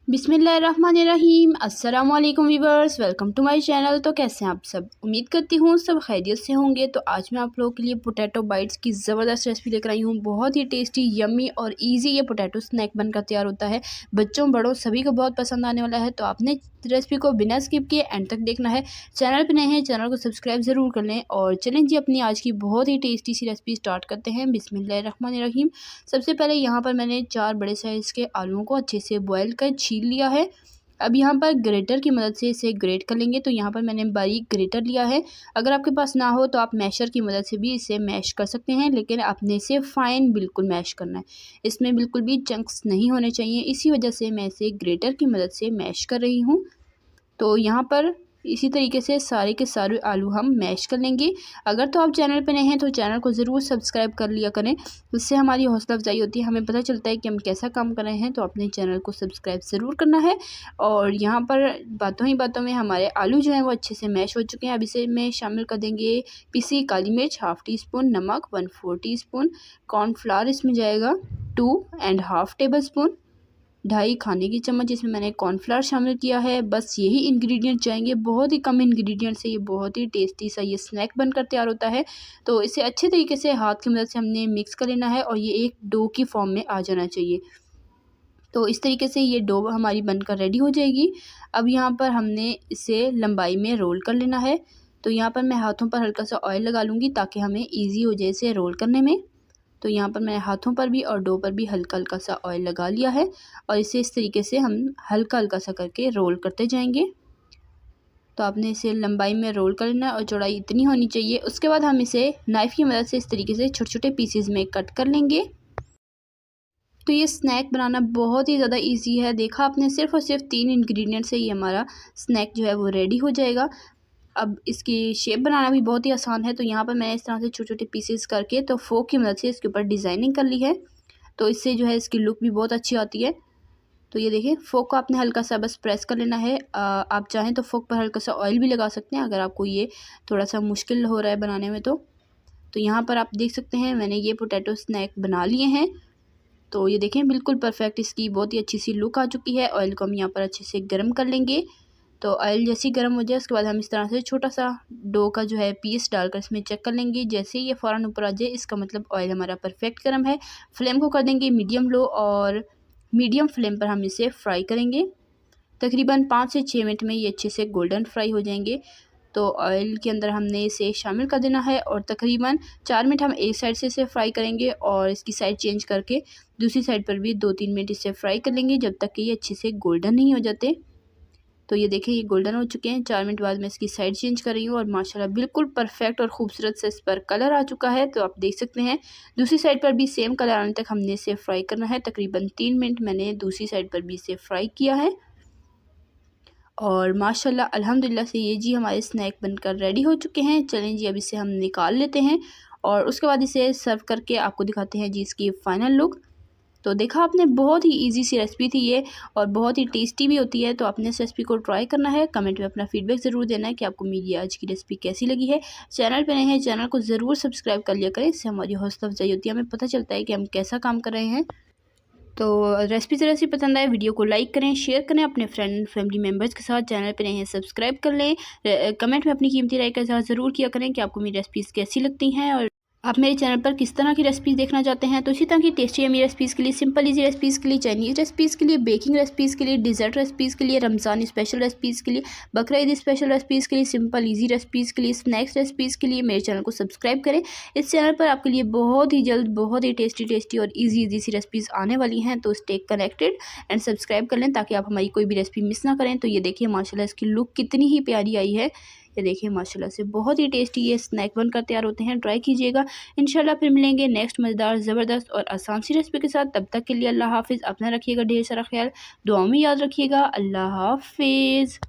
बिस्मिल्लाहिर्रहमानिर्रहीम। अस्सलाम वालेकुम viewers, welcome to my channel. तो कैसे हैं आप सब? उम्मीद करती हूँ सब खैरियत से होंगे। तो आज मैं आप लोगों के लिए पोटैटो बाइट्स की ज़बरदस्त रेसिपी लेकर आई हूँ। बहुत ही टेस्टी, यम्मी और इजी ये पोटैटो स्नैक बनकर तैयार होता है। बच्चों बड़ों सभी को बहुत पसंद आने वाला है। तो आपने रेसिपी को बिना स्किप किए एंड तक देखना है। चैनल पर नए हैं, चैनल को सब्सक्राइब ज़रूर कर लें। और चलें जी, अपनी आज की बहुत ही टेस्टी सी रेसिपी स्टार्ट करते हैं। बिस्मिल्लाहिर्रहमानिर्रहीम। सबसे पहले यहाँ पर मैंने 4 बड़े साइज़ के आलूओं को अच्छे से बॉयल कर छील लिया है। अब यहाँ पर ग्रेटर की मदद से इसे ग्रेट कर लेंगे। तो यहाँ पर मैंने बारीक ग्रेटर लिया है। अगर आपके पास ना हो तो आप मैशर की मदद से भी इसे मैश कर सकते हैं, लेकिन आपने इसे फ़ाइन बिल्कुल मैश करना है। इसमें बिल्कुल भी चंक्स नहीं होने चाहिए, इसी वजह से मैं इसे ग्रेटर की मदद से मैश कर रही हूँ। तो यहाँ पर इसी तरीके से सारे के सारे आलू हम मैश कर लेंगे। अगर तो आप चैनल पर नए हैं तो चैनल को ज़रूर सब्सक्राइब कर लिया करें, इससे हमारी हौसला अफजाई होती है, हमें पता चलता है कि हम कैसा काम कर रहे हैं। तो अपने चैनल को सब्सक्राइब ज़रूर करना है। और यहाँ पर बातों ही बातों में हमारे आलू जो हैं वो अच्छे से मैश हो चुके हैं। अब इसे में शामिल कर देंगे पिसी काली मिर्च ½ टीस्पून, नमक 1/4 टीस्पून, कॉर्नफ्लावर इसमें जाएगा 2½ टेबल स्पून, 2.5 खाने की चम्मच इसमें मैंने कॉर्नफ्लावर शामिल किया है। बस यही इंग्रेडिएंट जाएंगे, बहुत ही कम इंग्रेडिएंट से ये बहुत ही टेस्टी सा ये स्नैक बनकर तैयार होता है। तो इसे अच्छे तरीके से हाथ की मदद से हमने मिक्स कर लेना है और ये एक डो की फॉर्म में आ जाना चाहिए। तो इस तरीके से ये डो हमारी बनकर रेडी हो जाएगी। अब यहाँ पर हमने इसे लंबाई में रोल कर लेना है। तो यहाँ पर मैं हाथों पर हल्का सा ऑयल लगा लूँगी ताकि हमें ईजी हो जाए इसे रोल करने में। तो यहाँ पर मैंने हाथों पर भी और डो पर भी हल्का हल्का सा ऑयल लगा लिया है और इसे इस तरीके से हम हल्का हल्का सा करके रोल करते जाएंगे। तो आपने इसे लंबाई में रोल कर लेना और चौड़ाई इतनी होनी चाहिए। उसके बाद हम इसे नाइफ़ की मदद से इस तरीके से छोटे छोटे पीसेज में कट कर लेंगे। तो ये स्नैक बनाना बहुत ही ज़्यादा इजी है। देखा आपने, सिर्फ और सिर्फ 3 इंग्रेडिएंट से ये हमारा स्नैक जो है वो रेडी हो जाएगा। अब इसकी शेप बनाना भी बहुत ही आसान है। तो यहाँ पर मैंने इस तरह से छोटे छोटे पीसेस करके तो फोक की मदद से इसके ऊपर डिज़ाइनिंग कर ली है। तो इससे जो है इसकी लुक भी बहुत अच्छी आती है। तो ये देखिए, फोक को आपने हल्का सा बस प्रेस कर लेना है। आप चाहें तो फोक पर हल्का सा ऑयल भी लगा सकते हैं अगर आपको ये थोड़ा सा मुश्किल हो रहा है बनाने में। तो यहाँ पर आप देख सकते हैं मैंने ये पोटैटो स्नैक बना लिए हैं। तो ये देखें, बिल्कुल परफेक्ट इसकी बहुत ही अच्छी सी लुक आ चुकी है। ऑयल को हम यहाँ पर अच्छे से गर्म कर लेंगे। तो ऑयल जैसे ही गर्म हो जाए उसके बाद हम इस तरह से छोटा सा डो का जो है पीस डालकर इसमें चेक कर लेंगे। जैसे ही ये फ़ौरन ऊपर आ जाए इसका मतलब ऑयल हमारा परफेक्ट गर्म है। फ्लेम को कर देंगे मीडियम लो और मीडियम फ्लेम पर हम इसे फ्राई करेंगे। तकरीबन 5 से 6 मिनट में ये अच्छे से गोल्डन फ्राई हो जाएंगे। तो ऑयल के अंदर हमने इसे शामिल कर देना है और तकरीबन 4 मिनट हम एक साइड से इसे फ्राई करेंगे और इसकी साइड चेंज करके दूसरी साइड पर भी 2-3 मिनट इसे फ्राई कर लेंगे जब तक कि ये अच्छे से गोल्डन नहीं हो जाते। तो ये देखें, ये गोल्डन हो चुके हैं। 4 मिनट बाद मैं इसकी साइड चेंज कर रही हूँ और माशाल्लाह बिल्कुल परफेक्ट और खूबसूरत से इस पर कलर आ चुका है। तो आप देख सकते हैं दूसरी साइड पर भी सेम कलर आने तक हमने इसे फ्राई करना है। तकरीबन 3 मिनट मैंने दूसरी साइड पर भी इसे फ्राई किया है और माशाल्लाह अल्हम्दुलिल्लाह से ये जी हमारे स्नैक बनकर रेडी हो चुके हैं। चलें जी, अब इसे हम निकाल लेते हैं और उसके बाद इसे सर्व करके आपको दिखाते हैं जी इसकी फ़ाइनल लुक। तो देखा आपने, बहुत ही इजी सी रेसिपी थी ये और बहुत ही टेस्टी भी होती है। तो आपने इस रेसिपी को ट्राई करना है। कमेंट में अपना फीडबैक ज़रूर देना है कि आपको मेरी आज की रेसिपी कैसी लगी है। चैनल पे नए हैं, चैनल को ज़रूर सब्सक्राइब कर लिया करें, इससे हमारी हौसला अफजाई होती है, हमें पता चलता है कि हम कैसा काम कर रहे हैं। तो रेसिपी से रेसिपी पसंद आए वीडियो को लाइक करें, शेयर करें अपने फ्रेंड फैमिली मेम्बर्स के साथ। चैनल पर नए हैं सब्सक्राइब कर लें। कमेंट में अपनी कीमती राय का इज़हार ज़रूर किया करें कि आपको मेरी रेसिपीज़ कैसी लगती हैं और आप मेरे चैनल पर किस तरह की रेसिपीज़ देखना चाहते हैं। तो इसी तरह की टेस्टी यम्मी रेसिपीज़ के लिए, सिंपल इजी रेसिपीज़ के लिए, चाइनीज़ रेसिपीज़ के लिए, बेकिंग रेसिपीज़ के लिए, डिज़र्ट रेसिपीज़ के लिए, रमज़ान स्पेशल रेसिपीज़ के लिए, बकरा ईद स्पेशल रेसिपीज़ के लिए, सिंपल इजी रेसिपीज़ के लिए, स्नैक्स रेसिपीज़ के लिए मेरे चैनल को सब्सक्राइब करें। इस चैनल पर आपके लिए बहुत ही जल्द बहुत ही टेस्टी और ईजी सी रेसिपीज़ आने वाली हैं। तो स्टे कनेक्टेड एंड सब्सक्राइब कर लें ताकि आप हमारी कोई भी रेसिपी मिस ना करें। तो ये देखिए माशाल्लाह इसकी लुक कितनी ही प्यारी आई है। ये देखिए माशाल्लाह से बहुत ही टेस्टी ये स्नैक बनकर तैयार होते हैं। ट्राई कीजिएगा। इंशाल्लाह फिर मिलेंगे नेक्स्ट मज़ेदार, ज़बरदस्त और आसान सी रेसिपी के साथ। तब तक के लिए अल्लाह हाफ़िज़। अपना रखिएगा ढेर सारा ख्याल, दुआओं में याद रखिएगा। अल्लाह हाफ़िज़।